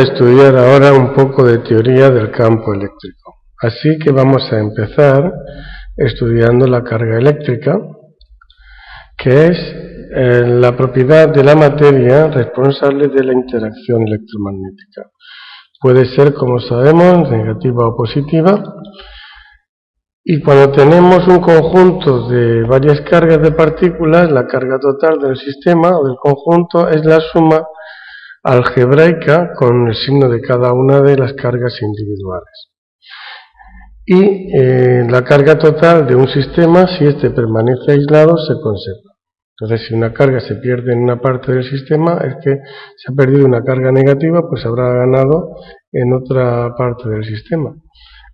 Estudiar ahora un poco de teoría del campo eléctrico. Así que vamos a empezar estudiando la carga eléctrica, que es la propiedad de la materia responsable de la interacción electromagnética. Puede ser, como sabemos, negativa o positiva, y cuando tenemos un conjunto de varias cargas de partículas, la carga total del sistema o del conjunto es la suma algebraica con el signo de cada una de las cargas individuales. Y la carga total de un sistema, si éste permanece aislado, se conserva. Entonces, si una carga se pierde en una parte del sistema, es que se ha perdido una carga negativa, pues habrá ganado en otra parte del sistema.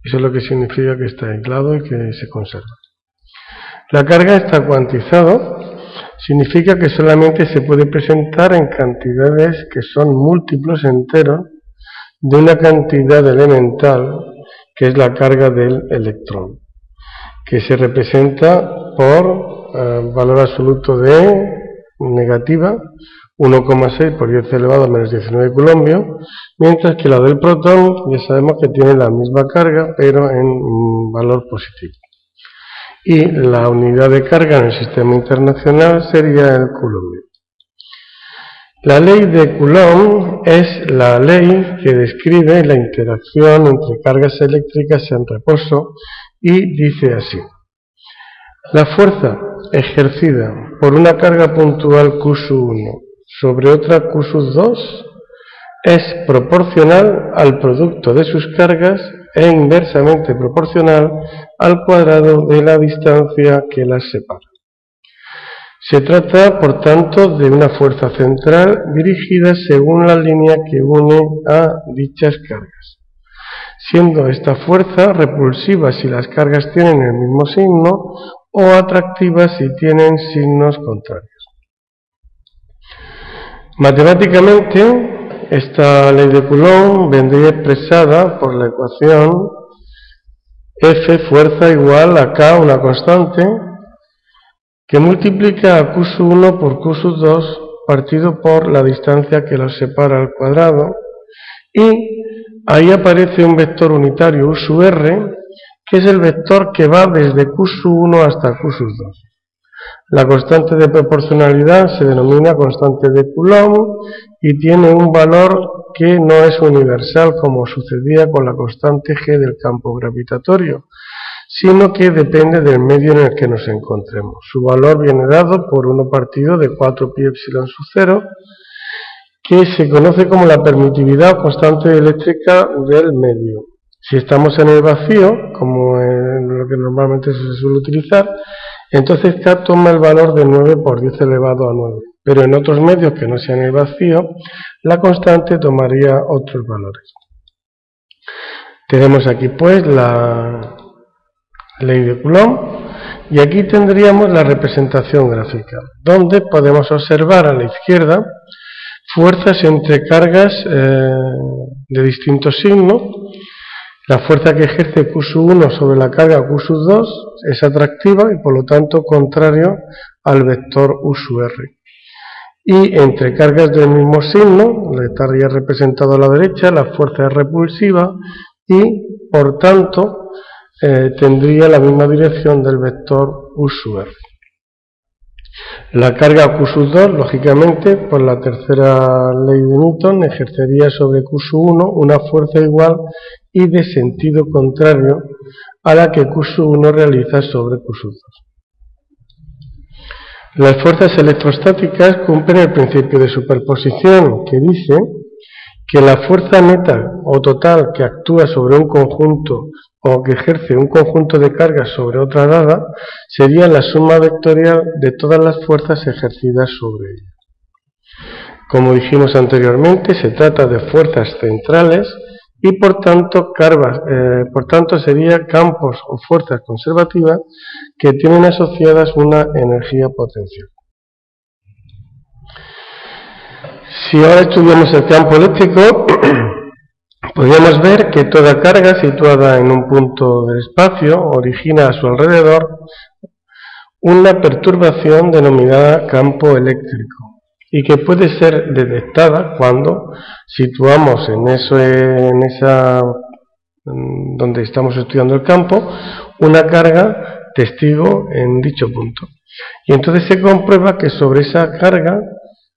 Eso es lo que significa que está aislado y que se conserva. La carga está cuantizada. Significa que solamente se puede presentar en cantidades que son múltiplos enteros de una cantidad elemental, que es la carga del electrón, que se representa por valor absoluto de negativa, 1,6 por 10 elevado a menos 19 coulombios, mientras que la del protón ya sabemos que tiene la misma carga, pero en valor positivo. Y la unidad de carga en el sistema internacional sería el coulomb. La ley de Coulomb es la ley que describe la interacción entre cargas eléctricas en reposo y dice así: la fuerza ejercida por una carga puntual Q1 sobre otra Q2 es proporcional al producto de sus cargas e inversamente proporcional al cuadrado de la distancia que las separa. Se trata, por tanto, de una fuerza central dirigida según la línea que une a dichas cargas, siendo esta fuerza repulsiva si las cargas tienen el mismo signo o atractiva si tienen signos contrarios. Matemáticamente, esta ley de Coulomb vendría expresada por la ecuación F fuerza igual a K, una constante, que multiplica a Q1 por Q2 partido por la distancia que los separa al cuadrado, y ahí aparece un vector unitario U sub R, que es el vector que va desde Q1 hasta Q2. La constante de proporcionalidad se denomina constante de Coulomb y tiene un valor que no es universal como sucedía con la constante G del campo gravitatorio, sino que depende del medio en el que nos encontremos. Su valor viene dado por 1 partido de 4 pi epsilon sub 0, que se conoce como la permitividad o constante eléctrica del medio. Si estamos en el vacío, como en lo que normalmente se suele utilizar, entonces K toma el valor de 9 por 10 elevado a 9. Pero en otros medios que no sean el vacío, la constante tomaría otros valores. Tenemos aquí pues la ley de Coulomb, y aquí tendríamos la representación gráfica, donde podemos observar a la izquierda fuerzas entre cargas de distintos signos. La fuerza que ejerce Q1 sobre la carga Q2 es atractiva y por lo tanto contrario al vector U sub R. Y entre cargas del mismo signo, estaría representado a la derecha, la fuerza es repulsiva y por tanto tendría la misma dirección del vector U sub R. La carga Q2, lógicamente, por la tercera ley de Newton, ejercería sobre Q1 una fuerza igual y de sentido contrario a la que Q1 realiza sobre Q2. Las fuerzas electrostáticas cumplen el principio de superposición, que dice que la fuerza neta o total que actúa sobre un conjunto o que ejerce un conjunto de cargas sobre otra dada sería la suma vectorial de todas las fuerzas ejercidas sobre ella. Como dijimos anteriormente, se trata de fuerzas centrales y por tanto sería campos o fuerzas conservativas que tienen asociadas una energía potencial. Si ahora estudiamos el campo eléctrico, podríamos ver que toda carga situada en un punto del espacio origina a su alrededor una perturbación denominada campo eléctrico, y que puede ser detectada cuando situamos donde estamos estudiando el campo, una carga testigo en dicho punto. Y entonces se comprueba que sobre esa carga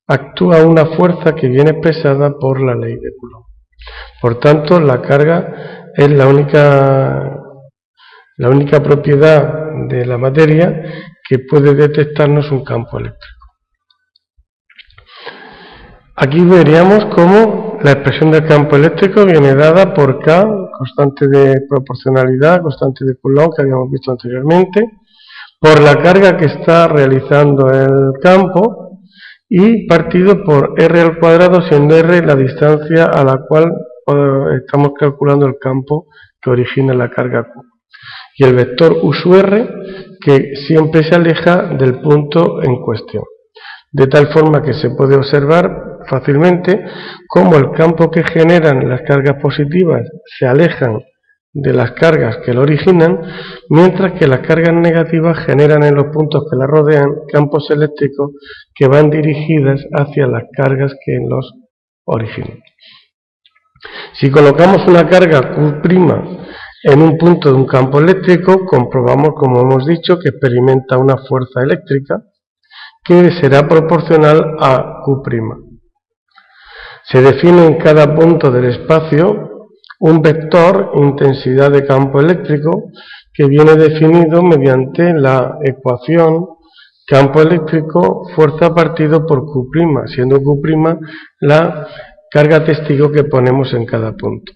actúa una fuerza que viene expresada por la ley de Coulomb. Por tanto, la carga es la única propiedad de la materia que puede detectarnos un campo eléctrico. Aquí veríamos cómo la expresión del campo eléctrico viene dada por K, constante de proporcionalidad, constante de Coulomb que habíamos visto anteriormente, por la carga que está realizando el campo y partido por R al cuadrado, siendo R la distancia a la cual estamos calculando el campo que origina la carga Q. Y el vector U sub R que siempre se aleja del punto en cuestión. De tal forma que se puede observar fácilmente cómo el campo que generan las cargas positivas se alejan de las cargas que lo originan, mientras que las cargas negativas generan en los puntos que la rodean campos eléctricos que van dirigidas hacia las cargas que los originan. Si colocamos una carga Q' en un punto de un campo eléctrico, comprobamos, como hemos dicho, que experimenta una fuerza eléctrica que será proporcional a Q'. Se define en cada punto del espacio un vector intensidad de campo eléctrico que viene definido mediante la ecuación campo eléctrico fuerza partido por Q', siendo Q' la carga testigo que ponemos en cada punto.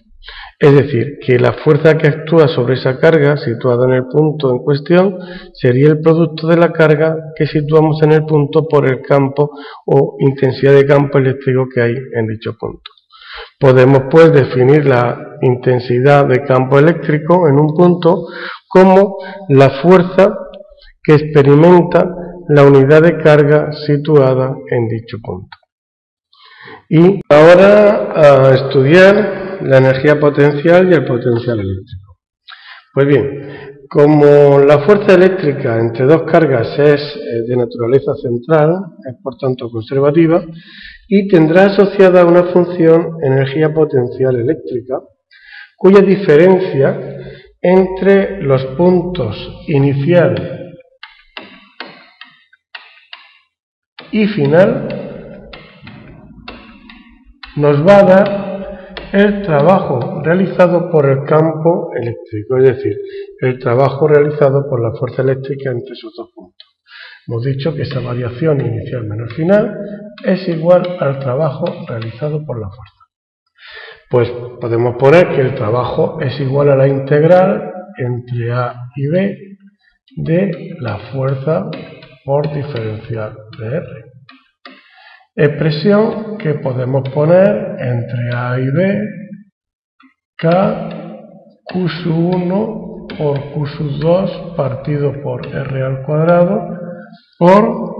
Es decir, que la fuerza que actúa sobre esa carga situada en el punto en cuestión sería el producto de la carga que situamos en el punto por el campo o intensidad de campo eléctrico que hay en dicho punto. Podemos pues definir la intensidad de campo eléctrico en un punto como la fuerza que experimenta la unidad de carga situada en dicho punto. Y ahora a estudiar la energía potencial y el potencial eléctrico. Pues bien, como la fuerza eléctrica entre dos cargas es de naturaleza central, es por tanto conservativa, y tendrá asociada una función energía potencial eléctrica, cuya diferencia entre los puntos inicial y final nos va a dar el trabajo realizado por el campo eléctrico, es decir, el trabajo realizado por la fuerza eléctrica entre esos dos puntos. Hemos dicho que esa variación inicial menos final es igual al trabajo realizado por la fuerza. Pues podemos poner que el trabajo es igual a la integral entre A y B de la fuerza por diferencial de R. Expresión que podemos poner entre A y B, K Q sub 1 por Q sub 2 partido por R al cuadrado por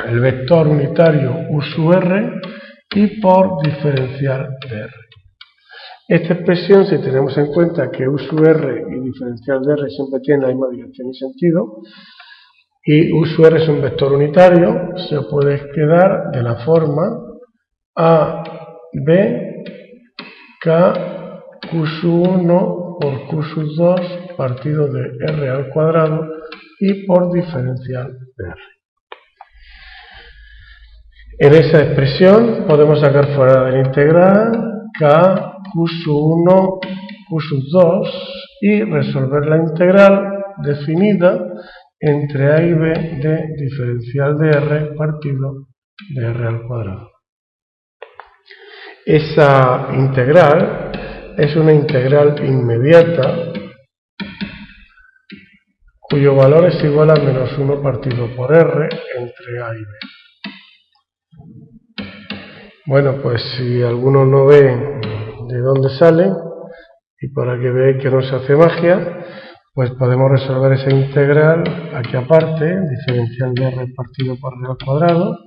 el vector unitario U sub R y por diferencial de R. Esta expresión, si tenemos en cuenta que U sub R y diferencial de R siempre tienen la misma dirección y sentido, y U sub R es un vector unitario, se puede quedar de la forma A, B, K, Q sub 1 por Q sub 2 partido de R al cuadrado y por diferencial de R. En esa expresión podemos sacar fuera de la integral K, Q sub 1, Q sub 2 y resolver la integral definida entre A y B de diferencial de R partido de R al cuadrado. Esa integral es una integral inmediata cuyo valor es igual a menos 1 partido por R entre A y B. Bueno, pues si alguno no ve de dónde sale, y para que veáis que no se hace magia, pues podemos resolver esa integral aquí aparte, diferencial de R partido por R al cuadrado,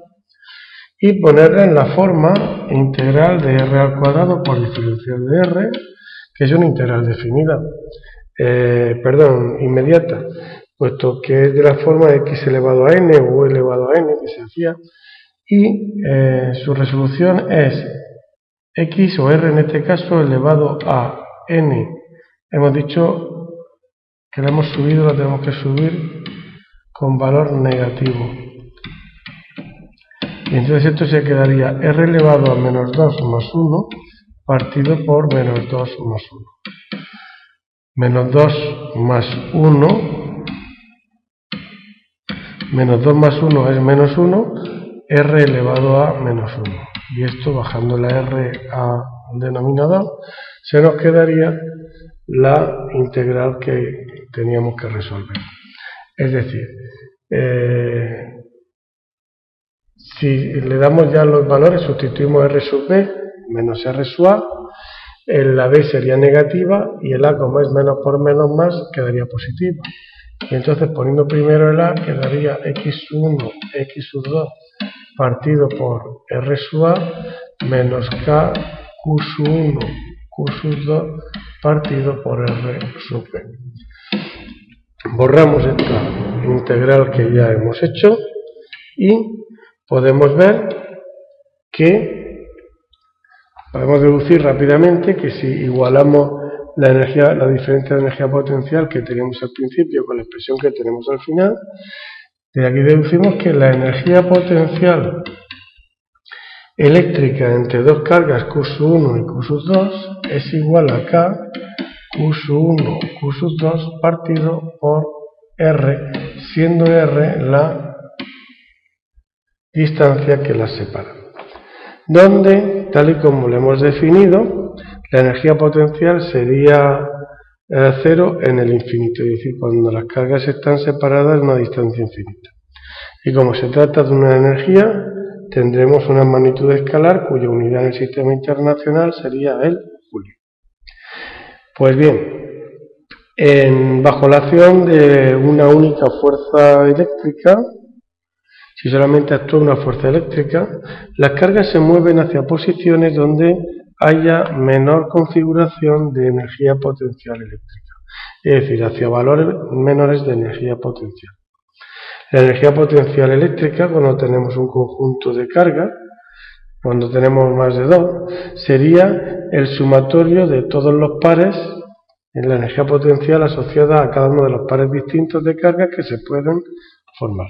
y ponerla en la forma integral de R al cuadrado por diferencial de R, que es una integral definida, inmediata, puesto que es de la forma x elevado a n o elevado a n que se hacía, y su resolución es x o r en este caso elevado a n. Hemos dicho que la hemos subido, la tenemos que subir con valor negativo. Y entonces esto se quedaría r elevado a menos 2 más 1 partido por menos 2 más 1. Menos 2 más 1, menos 2 más 1 es menos 1, r elevado a menos 1. Y esto, bajando la r al denominador, se nos quedaría la integral que teníamos que resolver. Es decir, si le damos ya los valores, sustituimos r sub b menos r sub a, la b sería negativa y el a, como es menos por menos más, quedaría positiva. Y entonces, poniendo primero el a, quedaría x1, x2 partido por r sub a menos k q sub 1, q sub 2 partido por r sub b. Borramos esta integral que ya hemos hecho y podemos ver que podemos deducir rápidamente que si igualamos la diferencia de energía potencial que teníamos al principio con la expresión que tenemos al final, de aquí deducimos que la energía potencial eléctrica entre dos cargas Q sub 1 y Q sub 2 es igual a K Q sub 1, Q sub 2 partido por R, siendo R la distancia que las separa. Donde, tal y como lo hemos definido, la energía potencial sería 0 en el infinito, es decir, cuando las cargas están separadas en una distancia infinita. Y como se trata de una energía, tendremos una magnitud escalar cuya unidad en el sistema internacional sería el Joule. Pues bien, bajo la acción de una única fuerza eléctrica, si solamente actúa una fuerza eléctrica, las cargas se mueven hacia posiciones donde haya menor configuración de energía potencial eléctrica, es decir, hacia valores menores de energía potencial. La energía potencial eléctrica, cuando tenemos un conjunto de cargas, cuando tenemos más de 2, sería el sumatorio de todos los pares en la energía potencial asociada a cada uno de los pares distintos de cargas que se pueden formar.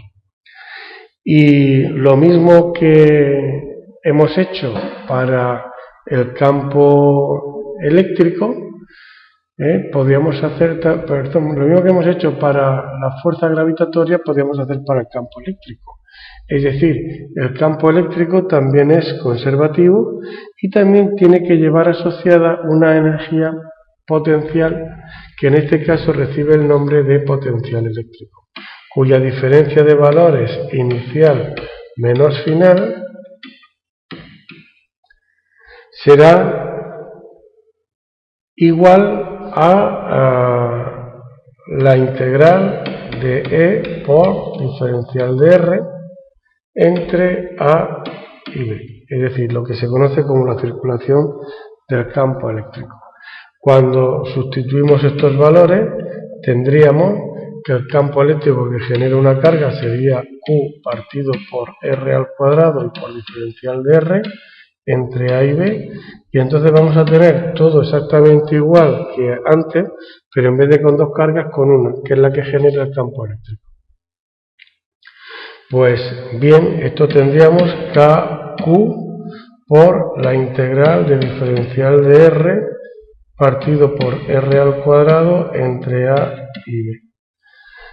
Y lo mismo que hemos hecho para el campo eléctrico, podríamos hacer, lo mismo que hemos hecho para la fuerza gravitatoria, podríamos hacer para el campo eléctrico. Es decir, el campo eléctrico también es conservativo y también tiene que llevar asociada una energía potencial que en este caso recibe el nombre de potencial eléctrico, cuya diferencia de valores inicial menos final será igual a la integral de E por diferencial de R entre A y B, es decir, lo que se conoce como la circulación del campo eléctrico. Cuando sustituimos estos valores, tendríamos que el campo eléctrico que genera una carga sería Q partido por R al cuadrado y por diferencial de R entre A y B, y entonces vamos a tener todo exactamente igual que antes, pero en vez de con dos cargas, con una, que es la que genera el campo eléctrico. Pues bien, esto tendríamos KQ por la integral de diferencial de R partido por R al cuadrado entre A y B.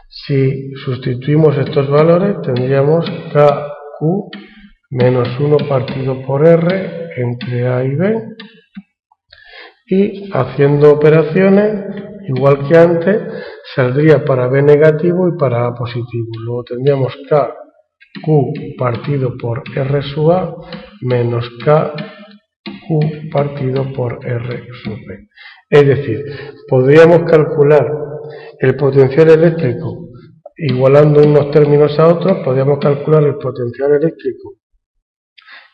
Si sustituimos estos valores, tendríamos KQ menos 1 partido por R entre A y B, y haciendo operaciones, igual que antes, saldría para B negativo y para A positivo. Luego tendríamos KQ partido por R sub A menos KQ partido por R sub B. Es decir, podríamos calcular el potencial eléctrico igualando unos términos a otros, podríamos calcular el potencial eléctrico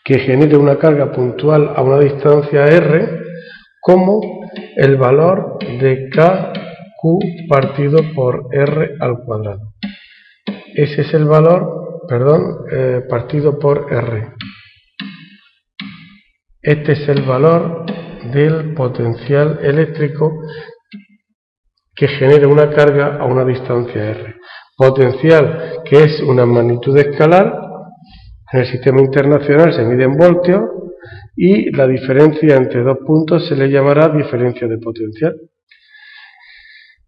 que genere una carga puntual a una distancia R como el valor de KQ partido por R al cuadrado. Ese es el valor partido por R. Este es el valor del potencial eléctrico que genera una carga a una distancia R. Potencial que es una magnitud escalar, en el sistema internacional se mide en voltios y la diferencia entre dos puntos se le llamará diferencia de potencial.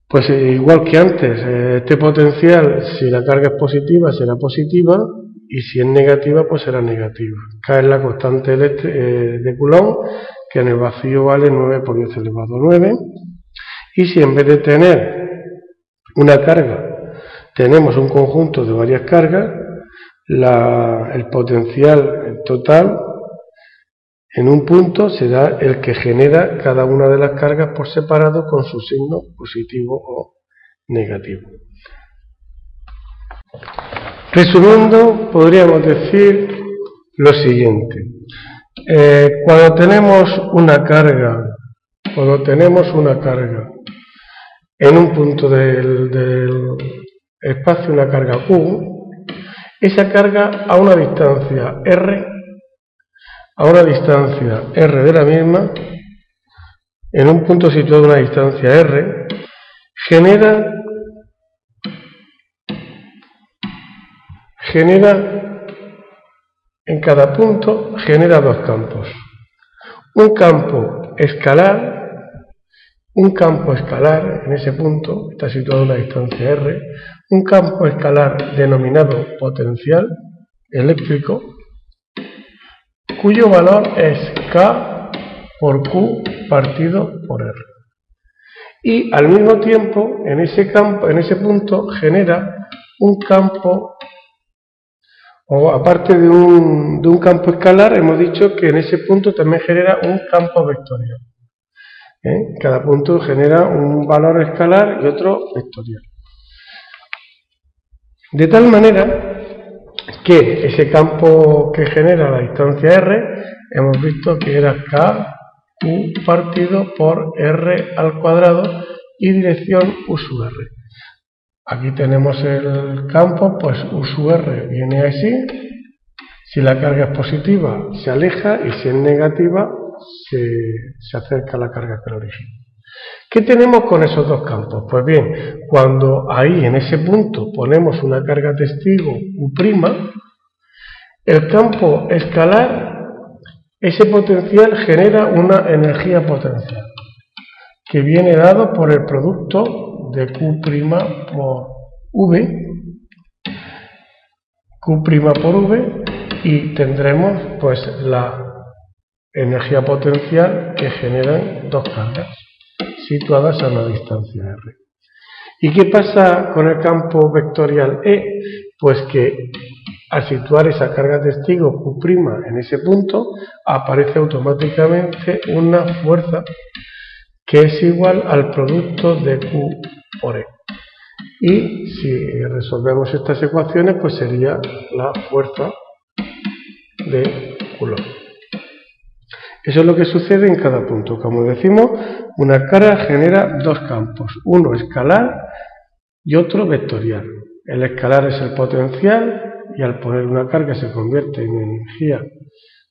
Pues igual que antes, este potencial, si la carga es positiva, será positiva, y si es negativa, pues será negativa. K es la constante de Coulomb, que en el vacío vale 9 por 10 elevado a 9, y si en vez de tener una carga, tenemos un conjunto de varias cargas, el potencial total en un punto será el que genera cada una de las cargas por separado con su signo positivo o negativo. Resumiendo, podríamos decir lo siguiente. Cuando tenemos una carga en un punto del espacio, una carga Q, esa carga a una distancia R de la misma, en un punto situado a una distancia R, genera en cada punto genera dos campos. Un campo escalar en ese punto, está situado a una distancia R, un campo escalar denominado potencial eléctrico, cuyo valor es K por Q partido por R. Y al mismo tiempo, en ese punto, genera un campo, o aparte de un campo escalar, hemos dicho que en ese punto también genera un campo vectorial. Cada punto genera un valor escalar y otro vectorial. De tal manera que ese campo que genera la distancia R, hemos visto que era K, Q partido por R al cuadrado y dirección U sub R. Aquí tenemos el campo, pues U sub R viene así. Si la carga es positiva, se aleja, y si es negativa, se acerca a la carga que la origina. ¿Qué tenemos con esos dos campos? Pues bien, cuando ahí en ese punto ponemos una carga testigo U', el campo escalar, ese potencial genera una energía potencial, que viene dado por el producto de Q' por V, Q' por V, y tendremos pues la energía potencial que generan dos cargas situadas a una distancia R. ¿Y qué pasa con el campo vectorial E? Pues que al situar esa carga testigo Q' en ese punto, aparece automáticamente una fuerza que es igual al producto de Q por E. Y si resolvemos estas ecuaciones, pues sería la fuerza de Coulomb. Eso es lo que sucede en cada punto. Como decimos, una carga genera dos campos, uno escalar y otro vectorial. El escalar es el potencial, y al poner una carga se convierte en energía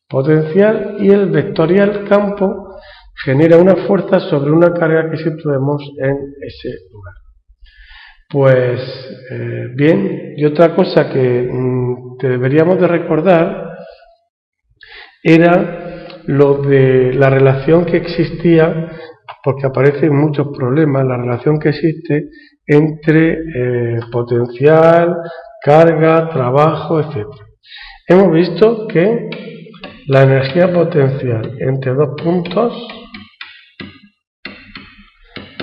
potencial, y el vectorial campo genera una fuerza sobre una carga que situemos en ese lugar. Pues bien, y otra cosa que deberíamos de recordar era lo de la relación que existía, porque aparecen muchos problemas, la relación que existe entre potencial, carga, trabajo, etc. Hemos visto que la energía potencial entre dos puntos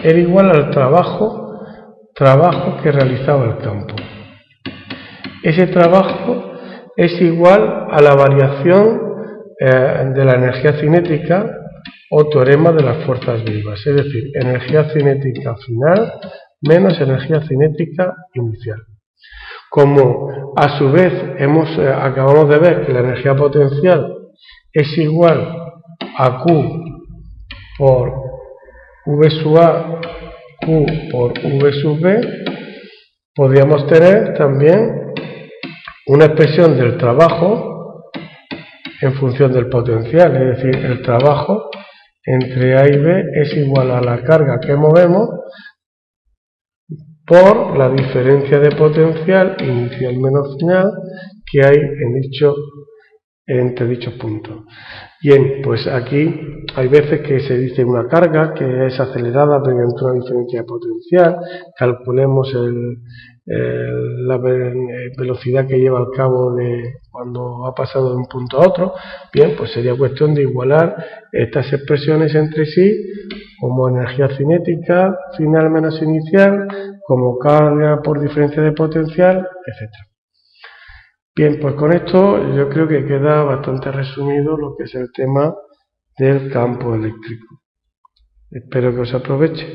era igual al trabajo que realizaba el campo. Ese trabajo es igual a la variación de la energía cinética o teorema de las fuerzas vivas, es decir, energía cinética final menos energía cinética inicial. Como a su vez acabamos de ver que la energía potencial es igual a Q por V sub A, Q por V sub B, podríamos tener también una expresión del trabajo en función del potencial, es decir, el trabajo entre A y B es igual a la carga que movemos por la diferencia de potencial inicial menos final que hay entre dichos puntos. Bien, pues aquí hay veces que se dice una carga que es acelerada mediante una diferencia de potencial, calculemos la velocidad que lleva al cabo de cuando ha pasado de un punto a otro. Bien, pues sería cuestión de igualar estas expresiones entre sí como energía cinética final menos inicial, como carga por diferencia de potencial, etc. Bien, pues con esto yo creo que queda bastante resumido lo que es el tema del campo eléctrico. Espero que os aproveche.